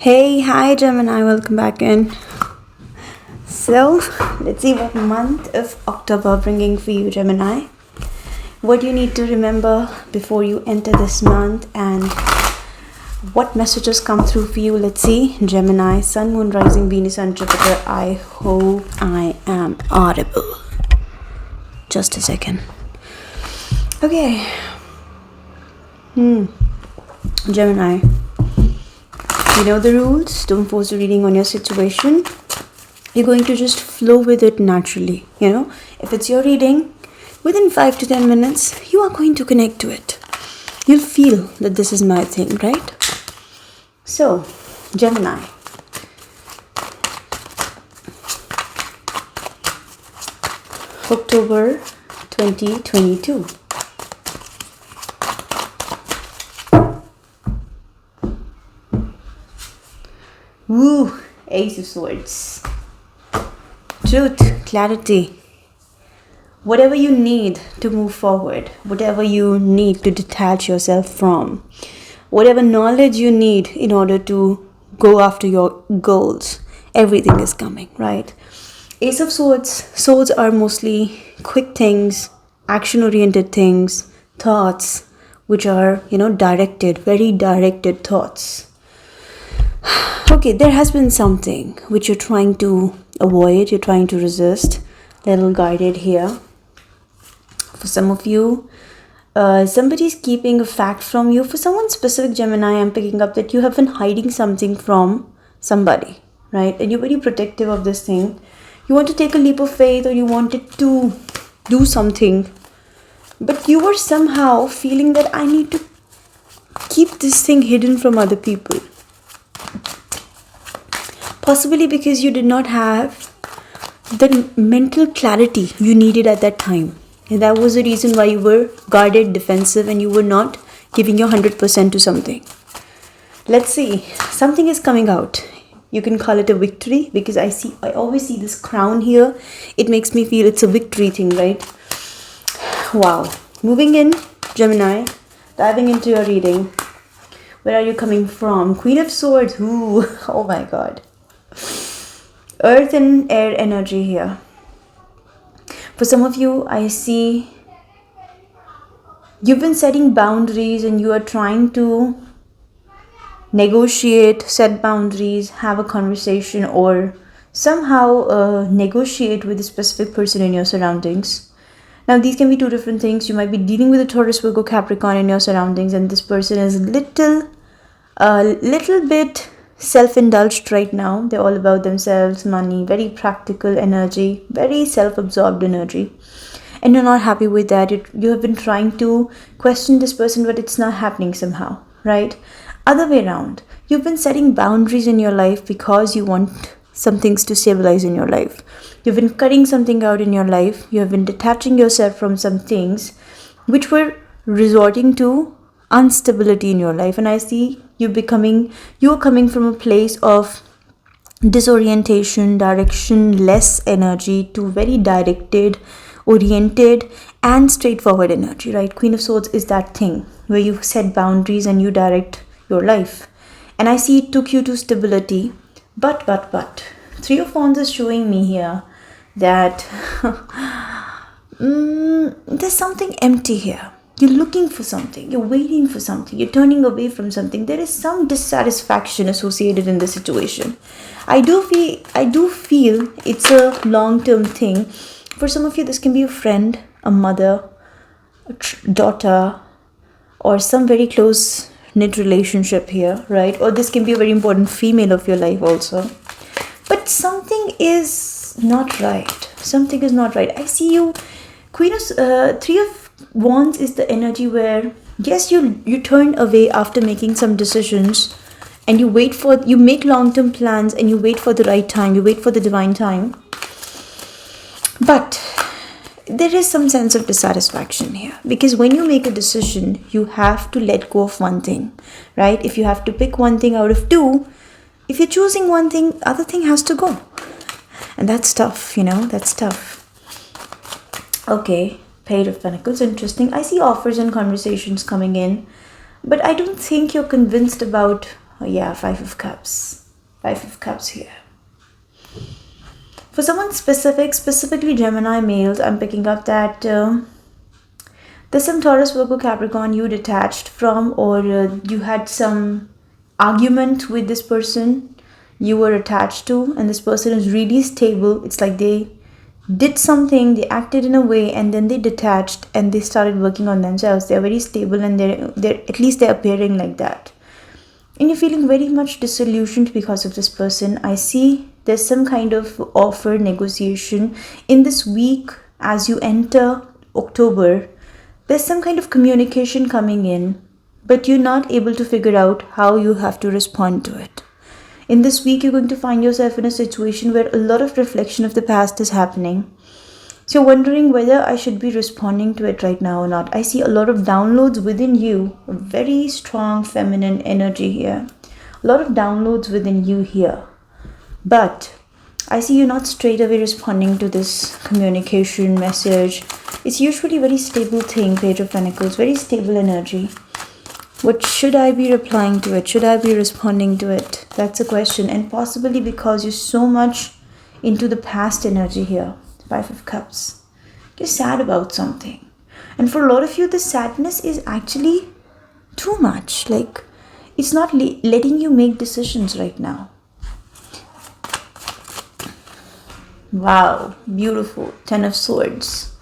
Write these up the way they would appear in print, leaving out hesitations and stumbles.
Hey, hi Gemini, welcome back in. So, let's see what month of October bringing for you, Gemini. What you need to remember before you enter this month and what messages come through for you. Let's see, Gemini, Sun, Moon, Rising, Venus, and Jupiter. I hope I am audible. Just a second. Okay. Gemini. You know the rules. Don't force the reading on your situation. You're going to just flow with it naturally. If it's your reading, within 5 to 10 minutes, you are going to connect to it. You'll feel that this is my thing, right? So, Gemini. October 2022. Woo! Ace of Swords. Truth, clarity. Whatever you need to move forward, whatever you need to detach yourself from, whatever knowledge you need in order to go after your goals, everything is coming, right? Ace of Swords. Swords are mostly quick things, action-oriented things, thoughts, which are, directed, very directed thoughts. Okay, there has been something which you're trying to avoid, you're trying to resist, little guided here. For some of you, somebody's keeping a fact from you. For someone specific, Gemini, I'm picking up that you have been hiding something from somebody, right? And you're very protective of this thing. You want to take a leap of faith or you wanted to do something, but you were somehow feeling that I need to keep this thing hidden from other people. Possibly because you did not have the mental clarity you needed at that time. And that was the reason why you were guarded, defensive, and you were not giving your 100% to something. Let's see. Something is coming out. You can call it a victory because I always see this crown here. It makes me feel it's a victory thing, right? Wow. Moving in, Gemini, diving into your reading. Where are you coming from? Queen of Swords. Ooh, oh my God. Earth and air energy here. For some of you, I see you've been setting boundaries and you are trying to negotiate, set boundaries, have a conversation, or somehow negotiate with a specific person in your surroundings. Now, these can be two different things. You might be dealing with a Taurus, Virgo, Capricorn in your surroundings, and this person is a little bit self-indulged right now. They're all about themselves, money, very practical energy, very self-absorbed energy. And you're not happy with that. You have been trying to question this person, but it's not happening somehow, right? Other way around, you've been setting boundaries in your life because you want some things to stabilize in your life. You've been cutting something out in your life. You have been detaching yourself from some things which were resorting to instability in your life. And I see you're coming from a place of disorientation, direction, less energy to very directed, oriented, and straightforward energy, right? Queen of Swords is that thing where you set boundaries and you direct your life. And I see it took you to stability. But. Three of Wands is showing me here that there's something empty here. You're looking for something. You're waiting for something. You're turning away from something. There is some dissatisfaction associated in this situation. I do feel it's a long-term thing. For some of you, this can be a friend, a mother, a daughter, or some very close-knit relationship here, right? Or this can be a very important female of your life also. But something is not right. Something is not right. I see you. Three of Wands is the energy where, yes, you turn away after making some decisions and you make long-term plans and you wait for the right time, you wait for the divine time. But there is some sense of dissatisfaction here because when you make a decision, you have to let go of one thing, right? If you have to pick one thing out of two, if you're choosing one thing, other thing has to go. And that's tough, that's tough. Okay. Page of Pentacles, interesting. I see offers and conversations coming in, but I don't think you're convinced about Oh, yeah, Five of Cups. Five of Cups here. For someone specific, specifically Gemini males, I'm picking up that there's some Taurus, Virgo, Capricorn you detached from, or you had some argument with this person you were attached to, and this person is really stable. It's like they did something, they acted in a way, and then they detached and they started working on themselves. They're very stable, and they're at least they're appearing like that. And you're feeling very much disillusioned because of this person. I see there's some kind of offer, negotiation in this week as you enter October. There's some kind of communication coming in, but you're not able to figure out how you have to respond to it. In this week, you're going to find yourself in a situation where a lot of reflection of the past is happening. So you're wondering whether I should be responding to it right now or not. I see a lot of downloads within you, a very strong feminine energy here. A lot of downloads within you here. But I see you not straight away responding to this communication message. It's usually a very stable thing, Page of Pentacles, very stable energy. What should I be replying to it? Should I be responding to it? That's a question. And possibly because you're so much into the past energy here. Five of Cups. You're sad about something. And for a lot of you, the sadness is actually too much. Like, it's not letting you make decisions right now. Wow, beautiful. Ten of Swords.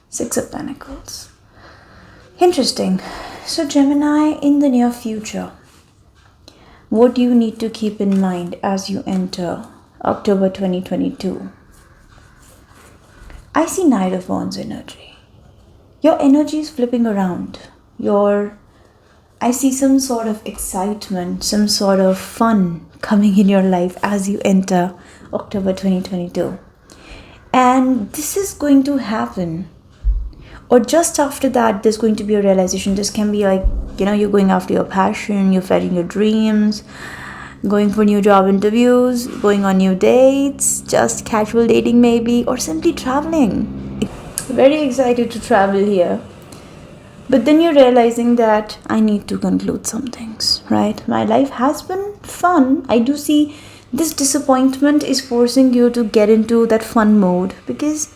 Six of Pentacles. Interesting. So Gemini, in the near future, what do you need to keep in mind as you enter October 2022? I see Knight of Wands energy. Your energy is flipping around. I see some sort of excitement, some sort of fun coming in your life as you enter October 2022. And this is going to happen. Or just after that, there's going to be a realization. This can be like, you're going after your passion, you're fighting your dreams, going for new job interviews, going on new dates, just casual dating maybe, or simply traveling. Very excited to travel here. But then you're realizing that I need to conclude some things, right? My life has been fun. I do see this disappointment is forcing you to get into that fun mode because,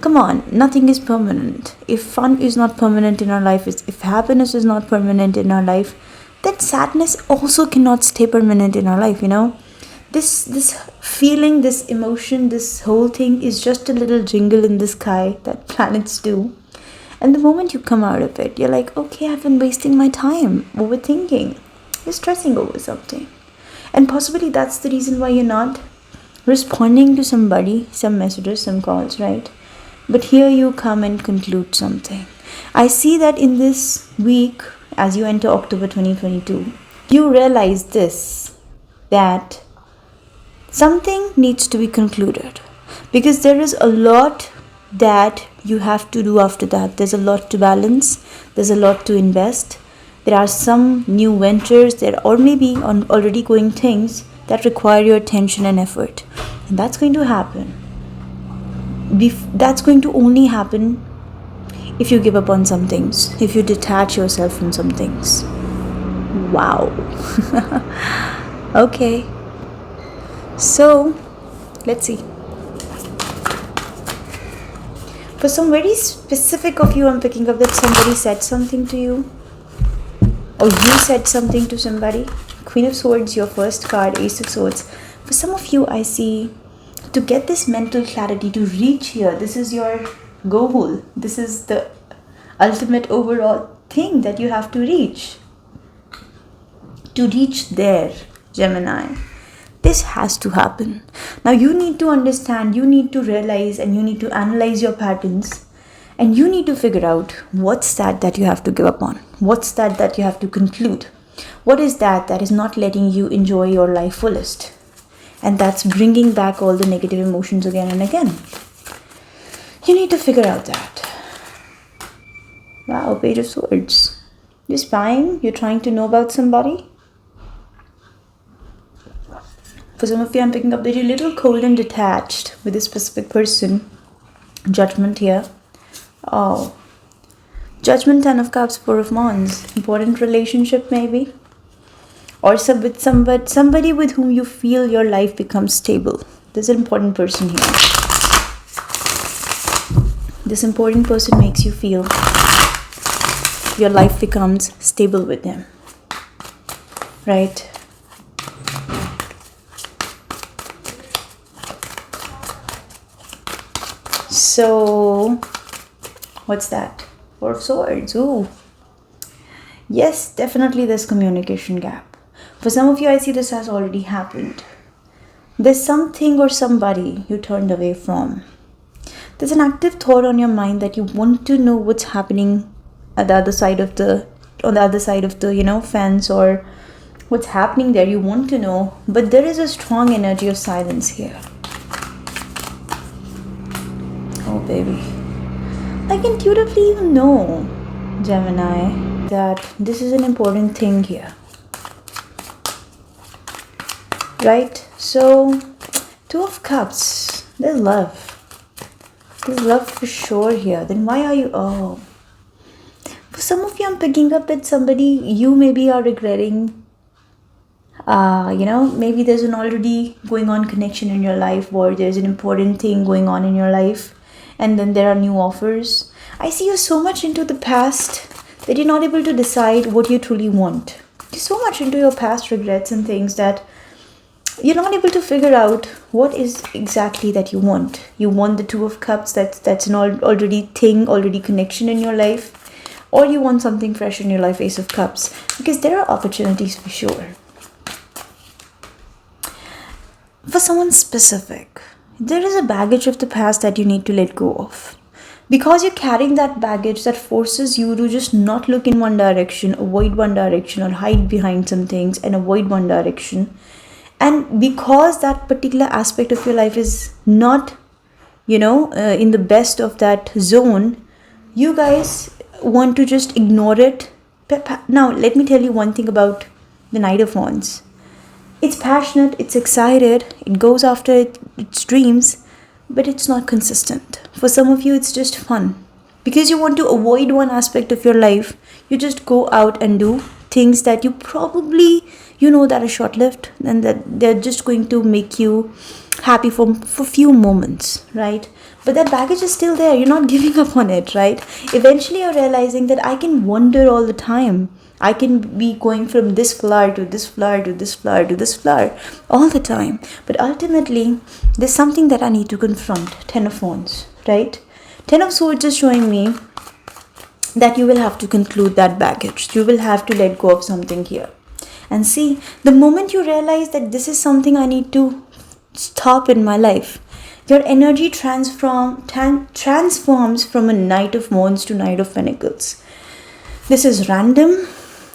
come on, nothing is permanent. If fun is not permanent in our life, if happiness is not permanent in our life, then sadness also cannot stay permanent in our life, This feeling, this emotion, this whole thing is just a little jingle in the sky that planets do. And the moment you come out of it, you're like, okay, I've been wasting my time overthinking. You're stressing over something. And possibly that's the reason why you're not responding to somebody, some messages, some calls, right? But here you come and conclude something. I see that in this week, as you enter October 2022, you realize this, that something needs to be concluded. Because there is a lot that you have to do after that. There's a lot to balance. There's a lot to invest. There are some new ventures there, or maybe on already going things that require your attention and effort. And that's going to happen. That's going to only happen if you give up on some things, if you detach yourself from some things. Wow. Okay. So, let's see. For some very specific of you, I'm picking up that somebody said something to you, or you said something to somebody. Queen of Swords, your first card, Ace of Swords. For some of you, I see, to get this mental clarity, to reach here, this is your goal. This is the ultimate overall thing that you have to reach. To reach there, Gemini, this has to happen. Now you need to understand, you need to realize, and you need to analyze your patterns, and you need to figure out what's that you have to give up on. What's that you have to conclude. What is that is not letting you enjoy your life fullest, and that's bringing back all the negative emotions again and again. You need to figure out that. Wow, Page of Swords. You're spying, you're trying to know about somebody. For some of you, I'm picking up that you're a little cold and detached with a specific person. Judgment here. Oh. Judgment, Ten of Cups, Four of Wands. Important relationship maybe. or with somebody with whom you feel your life becomes stable. There's an important person here. This important person makes you feel your life becomes stable with them, right? So what's that? Four of Swords. Ooh. Yes, definitely there's communication gap. For some of you, I see this has already happened. There's something or somebody you turned away from. There's an active thought on your mind that you want to know what's happening at the other side of the fence, or what's happening there. You want to know, but there is a strong energy of silence here. Oh baby, like intuitively you know, Gemini, that this is an important thing here, right? So Two of Cups, there's love. There's love for sure here. Then why are you, oh, for some of you I'm picking up that somebody you maybe are regretting. Maybe there's an already going on connection in your life, or there's an important thing going on in your life, and then there are new offers. I see you're so much into the past that you're not able to decide what you truly want. You're so much into your past regrets and things that you're not able to figure out what is exactly that you want. You want the Two of Cups, that's an already connection in your life, or you want something fresh in your life, Ace of Cups, because there are opportunities for sure. For someone specific, there is a baggage of the past that you need to let go of. Because you're carrying that baggage that forces you to just not look in one direction, avoid one direction, or hide behind some things and avoid one direction. And because that particular aspect of your life is not, in the best of that zone, you guys want to just ignore it. Now, let me tell you one thing about the Knight of Wands. It's passionate, it's excited, it goes after its dreams, but it's not consistent. For some of you, it's just fun. Because you want to avoid one aspect of your life, you just go out and do things that you probably, that are short-lived, and that they're just going to make you happy for few moments, right? But that baggage is still there. You're not giving up on it, right? Eventually, you're realizing that I can wander all the time. I can be going from this flower to this flower to this flower to this flower all the time. But ultimately, there's something that I need to confront. 10 of Wands, right? 10 of Swords is showing me that you will have to conclude that baggage. You will have to let go of something here. And see, the moment you realize that this is something I need to stop in my life, your energy transforms from a Knight of Wands to Knight of Pentacles. This is random.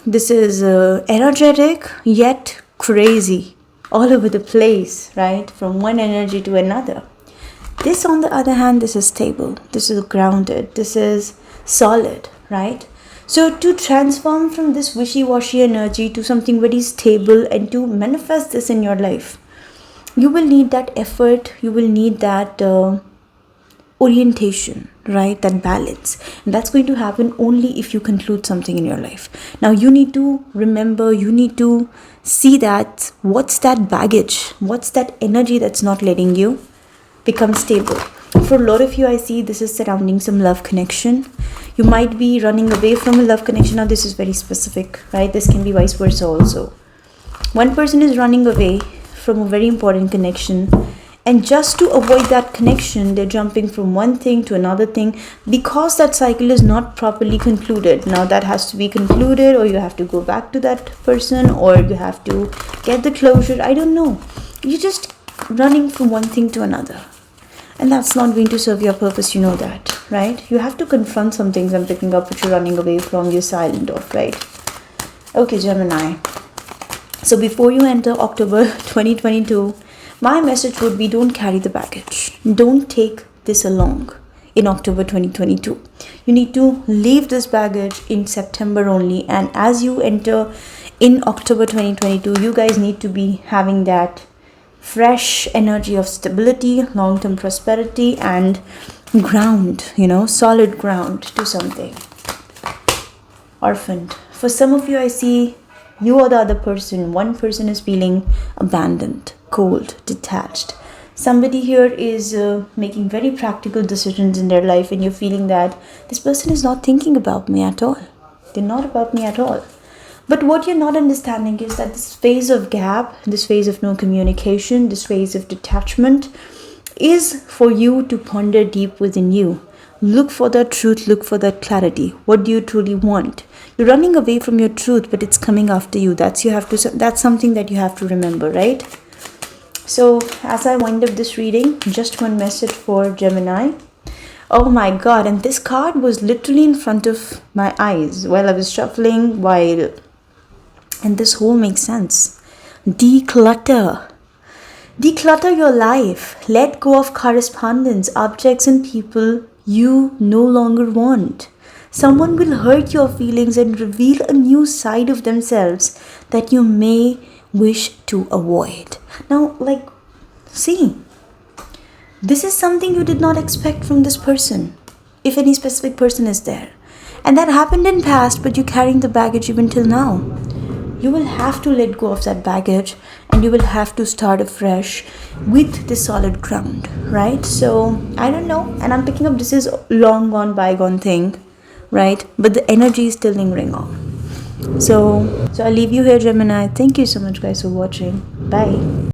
This is energetic, yet crazy. All over the place, right? From one energy to another. This, on the other hand, this is stable. This is grounded. This is solid, right? So to transform from this wishy-washy energy to something very stable and to manifest this in your life, you will need that effort. You will need that orientation, right? That balance. And that's going to happen only if you conclude something in your life. Now you need to remember, you need to see that what's that baggage? What's that energy that's not letting you become stable? For a lot of you, I see this is surrounding some love connection. You might be running away from a love connection. Now this is very specific, right? This can be vice versa also. One person is running away from a very important connection, and just to avoid that connection, they're jumping from one thing to another thing because that cycle is not properly concluded. Now that has to be concluded, or you have to go back to that person, or you have to get the closure. I don't know. You're just running from one thing to another. And that's not going to serve your purpose, you know that, right? You have to confront some things I'm picking up which you're running away from, you're silent of, right? Okay, Gemini. So before you enter October 2022, my message would be don't carry the baggage. Don't take this along in October 2022. You need to leave this baggage in September only. And as you enter in October 2022, you guys need to be having that fresh energy of stability, long-term prosperity, and ground, solid ground to something. Orphaned. For some of you, I see You are the other person. One person is feeling abandoned, cold, detached. Somebody here is making very practical decisions in their life, and you're feeling that this person is not thinking about me at all. They're not about me at all. But what you're not understanding is that this phase of gap, this phase of no communication, this phase of detachment is for you to ponder deep within you. Look for that truth, look for that clarity. What do you truly want? You're running away from your truth, but it's coming after you. That's something that you have to remember, right? So as I wind up this reading, just one message for Gemini. Oh my god, and this card was literally in front of my eyes while I was shuffling, and this whole makes sense. Declutter. Declutter your life. Let go of correspondence, objects, and people you no longer want. Someone will hurt your feelings and reveal a new side of themselves that you may wish to avoid. Now, see, this is something you did not expect from this person, if any specific person is there. And that happened in past, but you're carrying the baggage even till now. You will have to let go of that baggage, and you will have to start afresh with the solid ground, right? So I don't know, and I'm picking up this is long gone bygone thing, right? But the energy is still lingering on. So I'll leave you here, Gemini. Thank you so much, guys, for watching. Bye.